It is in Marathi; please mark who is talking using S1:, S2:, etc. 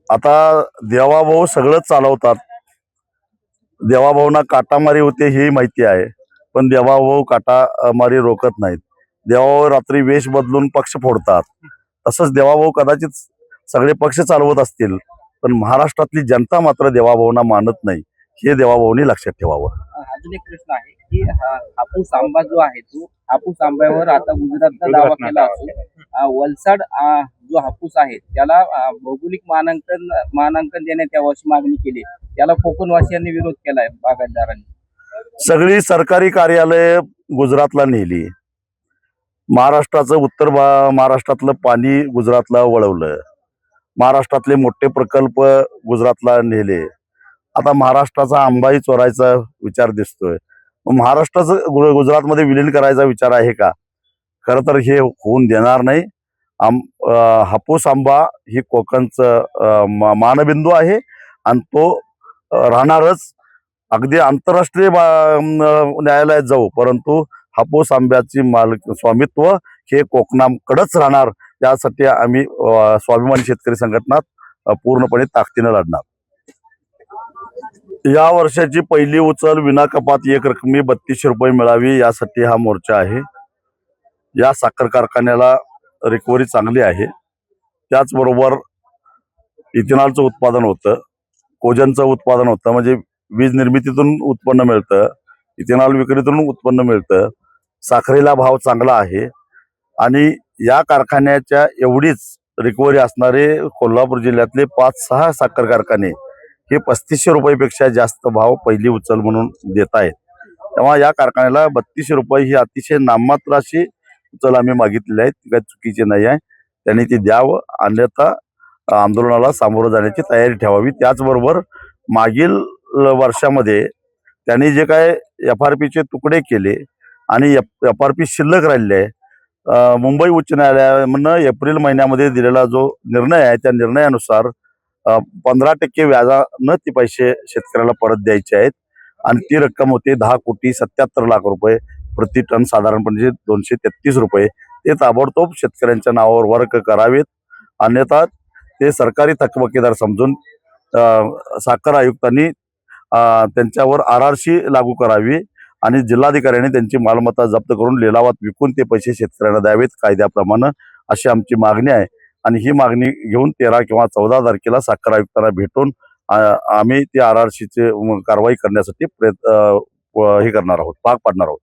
S1: आता देवाभाऊ सगळंच चालवतात. देवाभाऊना काटामारी होते ही माहिती आहे, पण देवाभाऊ काटामारी रोखत नाहीत. देवाभाऊ रात्री वेश बदलून पक्ष फोडतात. तसंच देवाभाऊ कदाचित सगळे पक्ष चालवत असतील, पण महाराष्ट्रातली जनता मात्र देवाभाऊना मानत नाही. हे देवाभाऊनी लक्षात ठेवावं.
S2: अजून एक प्रश्न आहे की हापूस आंबा जो आहे तो हापूस आंब्यावर आता गुजरातचा दावा केला असून वलसाड जो हापूस आहे त्याला भौगोलिक मानांकन देण्यात यावं अशी मागणी केली. त्याला कोकणवासियांनी विरोध केलाय, बागायतदारांनी.
S1: सगळी सरकारी कार्यालय गुजरातला नेली. महाराष्ट्रातलं पाणी गुजरातला वळवलं. महाराष्ट्रातले मोठे प्रकल्प गुजरातला नेले. आता महाराष्ट्राचा आंबाही चोरायचा विचार दिसतोय. महाराष्ट्राचं गुजरातमध्ये विलीन करायचा विचार आहे का? खरं तर हे होऊन देणार नाही. हापूस आंबा ही कोकणचं मानबिंदू आहे आणि तो राहणारच. अगदी आंतरराष्ट्रीय न्यायालयात जाऊ, परंतु हापूस आंब्याची स्वामित्व हे कोकणाकडेच राहणार. यासाठी आम्ही स्वाभिमानी शेतकरी संघटनात पूर्णपणे ताकदीने लढणार. या वर्षाची पहिली उचल विना कपात एक रकमी 3200 रुपये मिळावी यासाठी हा मोर्चा आहे. या साखर कारखान्याला रिकव्हरी चांगली आहे. त्याचबरोबर इथेनॉलचं उत्पादन होतं, कोजनचं उत्पादन होतं, म्हणजे वीज निर्मितीतून उत्पन्न मिळतं, इथेनॉल विक्रीतून उत्पन्न मिळतं. साखरेला भाव चांगला आहे आणि या कारखान्याच्या एवढीच रिकव्हरी असणारे कोल्हापूर जिल्ह्यातले 5-6 साखर कारखाने हे 3500 रुपयापेक्षा जास्त भाव पहिली उचल म्हणून देत आहेत. तेव्हा या कारखान्याला 3200 रुपये ही अतिशय नाममात्र अशी उचल आम्ही मागितलेली आहे. ती काही चुकीची नाही आहे. त्यांनी ती द्यावं, अन्यथा आंदोलनाला सामोरं जाण्याची तयारी ठेवावी. त्याचबरोबर मागील वर्षामध्ये त्यांनी जे काय FRPचे तुकडे केले आणि FRP शिल्लक राहिलेले आहे, मुंबई उच्च न्यायालयानं एप्रिल महिन्यामध्ये दिलेला जो निर्णय आहे त्या निर्णयानुसार 15% व्याजानं ती पैसे शेतकऱ्याला परत द्यायचे आहेत आणि ती रक्कम होते 10,77 लाख रुपये प्रति टन, साधारणपणे 233 रुपये. ते ताबडतोब शेतकऱ्यांच्या नावावर वर्ग करावेत, अन्यथा ते सरकारी थकबाकीदार समजून साखर आयुक्तांनी त्यांच्यावर RRC लागू करावी आणि जिल्हाधिकाऱ्यांनी त्यांची मालमत्ता जप्त करून लिलावात विकून ते पैसे शेतकऱ्यांना द्यावेत कायद्याप्रमाणे, अशी आमची मागणी आहे. आणि ही मागणी घेऊन 13 किंवा 14 तारखेला साखर आयुक्तांना भेटून आम्ही ती RRCची कारवाई करण्यासाठी हे करणार आहोत, भाग पाडणार आहोत.